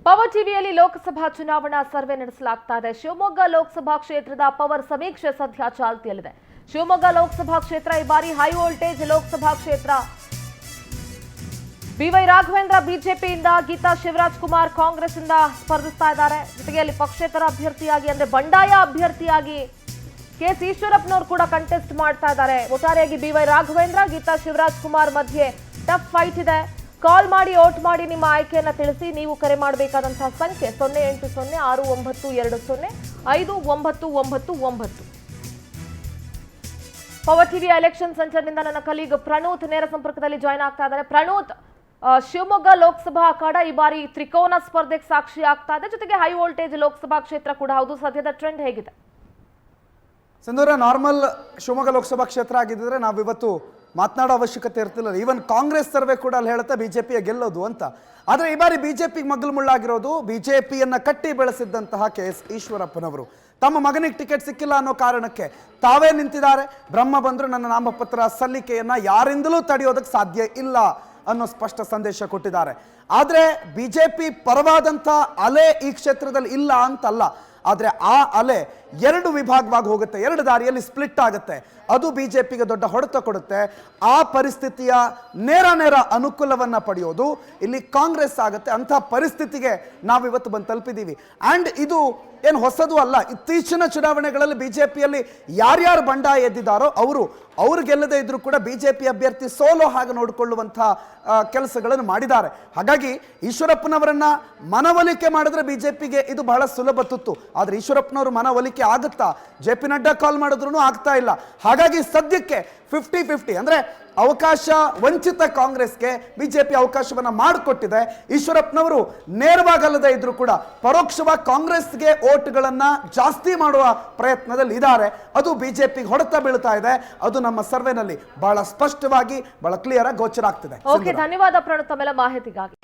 Power ಟಿವಿಯಲ್ಲಿ ಲೋಕಸಭಾ ಚುನಾವಣಾ survey ನಡೆಸಲಾಗ್ತಾ ಇದೆ. ಶಿವಮೊಗ್ಗ ಲೋಕಸಭಾ ಕ್ಷೇತ್ರದ ಪವರ್ ಸಮೀಕ್ಷೆ ಸದ್ಯ ಚಾಲ್ತಿಯಲ್ಲಿದೆ. ಶಿವಮೊಗ್ಗ ಲೋಕಸಭಾ ಕ್ಷೇತ್ರ ಈ ಬಾರಿ ಹೈ ವೋಲ್ಟೇಜ್ ಲೋಕಸಭಾ ಕ್ಷೇತ್ರ. ಬಿವೈ ರಾಘವೇಂದ್ರ ಬಿಜೆಪಿಯಿಂದ, ಗೀತಾ ಶಿವರಾಜ್ ಕುಮಾರ್ ಕಾಂಗ್ರೆಸ್ ಇಂದ ಸ್ಪರ್ಧಿಸ್ತಾ ಇದ್ದಾರೆ. ಜೊತೆಗೆ ಅಲ್ಲಿ ಪಕ್ಷೇತರ ಅಭ್ಯರ್ಥಿಯಾಗಿ ಅಂದ್ರೆ ಬಂಡಾಯ ಅಭ್ಯರ್ಥಿಯಾಗಿ ಕೆಎಸ್ ಈಶ್ವರಪ್ಪನವರು ಕೂಡ ಕಂಟೆಸ್ಟ್ ಮಾಡ್ತಾ ಇದ್ದಾರೆ. ಒಟ್ಟಾರೆಯಾಗಿ ಬಿವೈ ರಾಘವೇಂದ್ರ, ಗೀತಾ ಶಿವರಾಜ್ ಕುಮಾರ್ ಮಧ್ಯೆ ಟಫ್ ಫೈಟ್ ಇದೆ. ಕಾಲ್ ಮಾಡಿ ವೋಟ್ ಮಾಡಿ ನಿಮ್ಮ ಆಯ್ಕೆಯನ್ನು ತಿಳಿಸಿ. ನೀವು ಕರೆ ಮಾಡಬೇಕಾದಂತಹ ಸಂಖ್ಯೆ 0806205999. ಪವರ್ ಟಿವಿ ಎಲೆಕ್ಷನ್ ಸೆಂಟರ್ನಿಂದ ನನ್ನ ಕಲೀಗ್ ಪ್ರಣೂತ್ ನೇರ ಸಂಪರ್ಕದಲ್ಲಿ ಜಾಯ್ನ್ ಆಗ್ತಾ ಇದ್ದಾರೆ. ಪ್ರಣೂತ್, ಶಿವಮೊಗ್ಗ ಲೋಕಸಭಾ ಅಖಾಡ ಈ ಬಾರಿ ತ್ರಿಕೋನ ಸ್ಪರ್ಧೆಗೆ ಸಾಕ್ಷಿ ಆಗ್ತಾ ಇದೆ. ಜೊತೆಗೆ ಹೈ ವೋಲ್ಟೇಜ್ ಲೋಕಸಭಾ ಕ್ಷೇತ್ರ ಕೂಡ ಹೌದು. ಸದ್ಯದ ಟ್ರೆಂಡ್ ಹೇಗಿದೆ? ಸಿಂಧೂರ, ನಾರ್ಮಲ್ ಶಿವಮೊಗ್ಗ ಲೋಕಸಭಾ ಕ್ಷೇತ್ರ ಆಗಿದ್ದರೆ ನಾವಿವತ್ತು ಮಾತನಾಡೋ ಅವಶ್ಯಕತೆ ಇರ್ತಿಲ್ಲ. ಈವನ್ ಕಾಂಗ್ರೆಸ್ ಸರ್ವೆ ಕೂಡ ಅಲ್ಲಿ ಹೇಳುತ್ತೆ ಬಿಜೆಪಿಯ ಗೆಲ್ಲೋದು ಅಂತ. ಆದರೆ ಈ ಬಾರಿ ಬಿಜೆಪಿಗೆ ಮಗ್ಲು ಮುಳ್ಳಾಗಿರೋದು ಬಿಜೆಪಿಯನ್ನ ಕಟ್ಟಿ ಬೆಳೆಸಿದ್ದಂತಹ ಕೆಎಸ್ ಈಶ್ವರಪ್ಪನವರು. ತಮ್ಮ ಮಗನಿಗೆ ಟಿಕೆಟ್ ಸಿಕ್ಕಿಲ್ಲ ಅನ್ನೋ ಕಾರಣಕ್ಕೆ ತಾವೇ ನಿಂತಿದ್ದಾರೆ. ಬ್ರಹ್ಮ ಬಂದ್ರು ನನ್ನ ನಾಮಪತ್ರ ಸಲ್ಲಿಕೆಯನ್ನ ಯಾರಿಂದಲೂ ತಡೆಯೋದಕ್ಕೆ ಸಾಧ್ಯ ಇಲ್ಲ ಅನ್ನೋ ಸ್ಪಷ್ಟ ಸಂದೇಶ ಕೊಟ್ಟಿದ್ದಾರೆ. ಆದರೆ ಬಿಜೆಪಿ ಪರವಾದಂಥ ಅಲೆ ಈ ಕ್ಷೇತ್ರದಲ್ಲಿ ಇಲ್ಲ ಅಂತಲ್ಲ. ಆದರೆ ಆ ಅಲೆ ಎರಡು ವಿಭಾಗವಾಗಿ ಹೋಗುತ್ತೆ, ಎರಡು ದಾರಿಯಲ್ಲಿ ಸ್ಪ್ಲಿಟ್ ಆಗುತ್ತೆ. ಅದು ಬಿಜೆಪಿಗೆ ದೊಡ್ಡ ಹೊಡೆತ ಕೊಡುತ್ತೆ. ಆ ಪರಿಸ್ಥಿತಿಯ ನೇರ ಅನುಕೂಲವನ್ನು ಪಡೆಯೋದು ಇಲ್ಲಿ ಕಾಂಗ್ರೆಸ್ ಆಗುತ್ತೆ. ಅಂಥ ಪರಿಸ್ಥಿತಿಗೆ ನಾವಿವತ್ತು ಬಂದು ತಲುಪಿದ್ದೀವಿ. ಆ್ಯಂಡ್ ಇದು ಏನು ಹೊಸದು ಅಲ್ಲ. ಇತ್ತೀಚಿನ ಚುನಾವಣೆಗಳಲ್ಲಿ ಬಿಜೆಪಿಯಲ್ಲಿ ಯಾರ್ಯಾರು ಬಂಡಾಯ ಎದ್ದಿದ್ದಾರೋ ಅವರು ಗೆಲ್ಲದೇ ಇದ್ರೂ ಕೂಡ ಬಿಜೆಪಿ ಅಭ್ಯರ್ಥಿ ಸೋಲೋ ಹಾಗೆ ನೋಡಿಕೊಳ್ಳುವಂಥ ಕೆಲಸಗಳನ್ನು ಮಾಡಿದ್ದಾರೆ. ಹಾಗಾಗಿ ಈಶ್ವರಪ್ಪನವರನ್ನ ಮನವೊಲಿಕೆ ಮಾಡಿದ್ರೆ ಬಿಜೆಪಿಗೆ ಇದು ಬಹಳ ಸುಲಭ ತುತ್ತು. ಆದರೆ ಈಶ್ವರಪ್ಪನವರು ಮನವೊಲಿಕೆ ಆಗುತ್ತಾ? ಜೆ ಪಿ ನಡ್ಡಾ ಕಾಲ್ ಮಾಡಿದ್ರು ಆಗ್ತಾ ಇಲ್ಲ. ಹಾಗಾಗಿ ಸದ್ಯಕ್ಕೆ 50-50 ಅಂದ್ರೆ ಅವಕಾಶ ವಂಚಿತ ಕಾಂಗ್ರೆಸ್ಗೆ ಬಿಜೆಪಿ ಅವಕಾಶವನ್ನ ಮಾಡಿಕೊಟ್ಟಿದೆ. ಈಶ್ವರಪ್ಪನವರು ನೇರವಾಗಲ್ಲದೆ ಇದ್ರು ಕೂಡ ಪರೋಕ್ಷವಾಗಿ ಕಾಂಗ್ರೆಸ್ಗೆ ಓಟ್ಗಳನ್ನ ಜಾಸ್ತಿ ಮಾಡುವ ಪ್ರಯತ್ನದಲ್ಲಿ ಇದ್ದಾರೆ. ಅದು ಬಿಜೆಪಿಗೆ ಹೊಡೆತ ಬೀಳ್ತಾ ಇದೆ. ಅದು ನಮ್ಮ ಸರ್ವೆನಲ್ಲಿ ಬಹಳ ಸ್ಪಷ್ಟವಾಗಿ ಬಹಳ ಕ್ಲಿಯರ್ ಆಗಿ ಗೋಚರ ಆಗ್ತಿದೆ. ಓಕೆ, ಧನ್ಯವಾದ ಪ್ರಣವ್ ತಮ್ಮೆಲ್ಲ ಮಾಹಿತಿಗಾಗಿ.